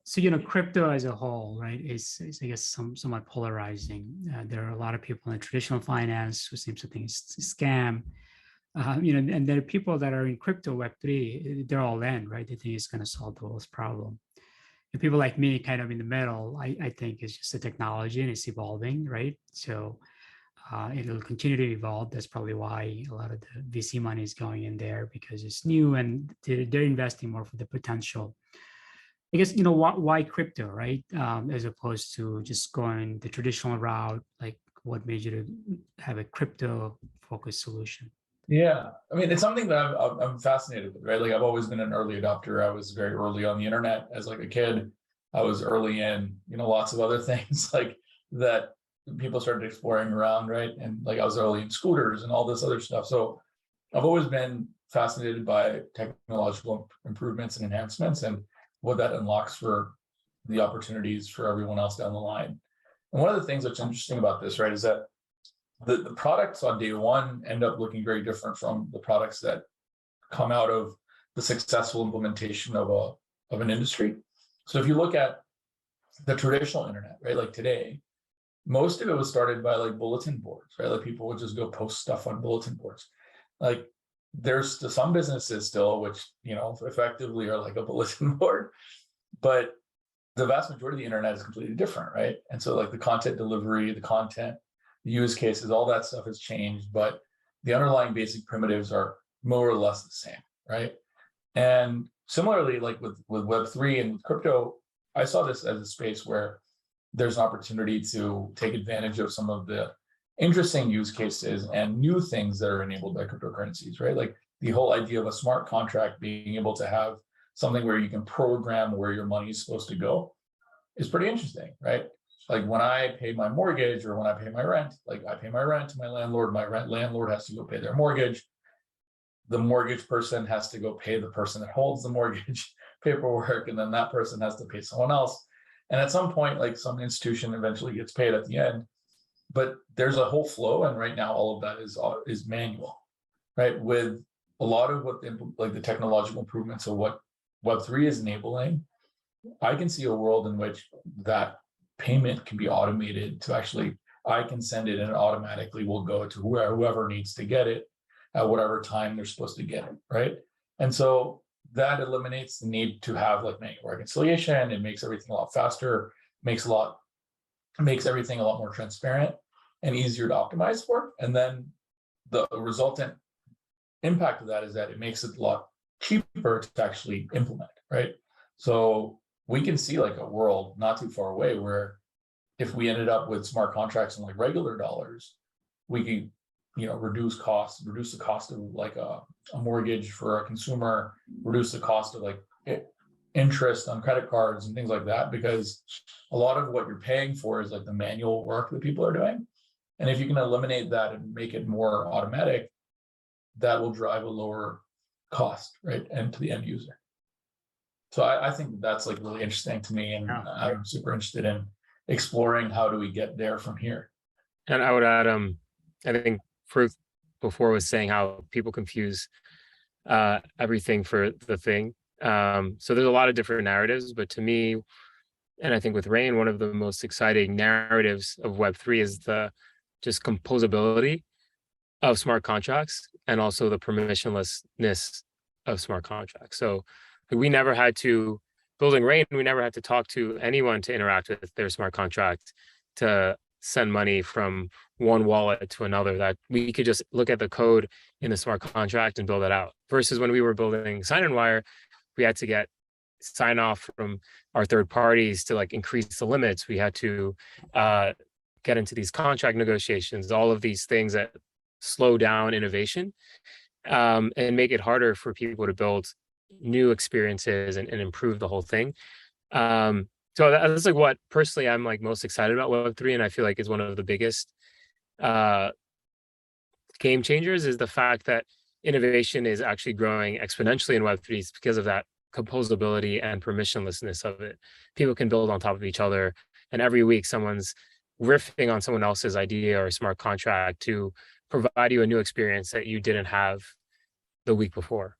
So, crypto as a whole, right, is I guess, somewhat polarizing. There are a lot of people in traditional finance who seems to think it's a scam. And there are people that are in crypto Web3, they're all in, right? They think it's going to solve the world's problem. And people like me, kind of in the middle, I think it's just a technology and it's evolving, right? So it'll continue to evolve. That's probably why a lot of the VC money is going in there, because it's new and they're investing more for the potential. I guess, why crypto, right? As opposed to just going the traditional route, like what made you to have a crypto focused solution? Yeah, I mean, it's something that I'm fascinated with, right? Like I've always been an early adopter. I was very early on the internet as like a kid. I was early in, lots of other things like that people started exploring around, right? And like I was early in scooters and all this other stuff. So I've always been fascinated by technological improvements and enhancements and what that unlocks for the opportunities for everyone else down the line. And one of the things that's interesting about this, right, is that the products on day one end up looking very different from the products that come out of the successful implementation of an industry. So if you look at the traditional internet, right, like today, most of it was started by like bulletin boards, right? Like people would just go post stuff on bulletin boards. Like there's some businesses still, which, effectively are like a bulletin board, but the vast majority of the internet is completely different, right? And so like the content delivery, the content, the use cases, all that stuff has changed, but the underlying basic primitives are more or less the same, right? And similarly, like with Web3 and with crypto, I saw this as a space where there's an opportunity to take advantage of some of the interesting use cases and new things that are enabled by cryptocurrencies, right? Like the whole idea of a smart contract being able to have something where you can program where your money is supposed to go is pretty interesting, right? Like when I pay my mortgage or when I pay my rent, like I pay my rent to my landlord, landlord has to go pay their mortgage. The mortgage person has to go pay the person that holds the mortgage paperwork, and then that person has to pay someone else. And at some point, like some institution eventually gets paid at the end, but there's a whole flow. And right now, all of that is manual, right? With a lot of what the technological improvements of what Web3 is enabling, I can see a world in which that payment can be automated to actually, I can send it and it automatically will go to whoever needs to get it at whatever time they're supposed to get it, right? And so that eliminates the need to have like manual reconciliation. It makes everything a lot faster, makes everything a lot more transparent and easier to optimize for. And then the resultant impact of that is that it makes it a lot cheaper to actually implement, right? So we can see like a world not too far away where if we ended up with smart contracts and like regular dollars, we could, reduce the cost of like a mortgage for a consumer, reduce the cost of like interest on credit cards and things like that, because a lot of what you're paying for is like the manual work that people are doing. And if you can eliminate that and make it more automatic, that will drive a lower cost, right? And to the end user. So I think that's like really interesting to me, and I'm super interested in exploring how do we get there from here. And I would add, I think Farooq before was saying how people confuse everything for the thing. So there's a lot of different narratives, but to me, and I think with Rain, one of the most exciting narratives of Web3 is the just composability of smart contracts and also the permissionlessness of smart contracts. So we never had to, building Rain, we never had to talk to anyone to interact with their smart contract to send money from one wallet to another, that we could just look at the code in the smart contract and build it out. Versus when we were building Sign and Wire, we had to get sign off from our third parties to like increase the limits. We had to get into these contract negotiations, all of these things that slow down innovation and make it harder for people to build new experiences and improve the whole thing. So that's like what personally I'm like most excited about Web3, and I feel like is one of the biggest game changers, is the fact that innovation is actually growing exponentially in Web3 because of that composability and permissionlessness of it. People can build on top of each other, and every week someone's riffing on someone else's idea or smart contract to provide you a new experience that you didn't have the week before.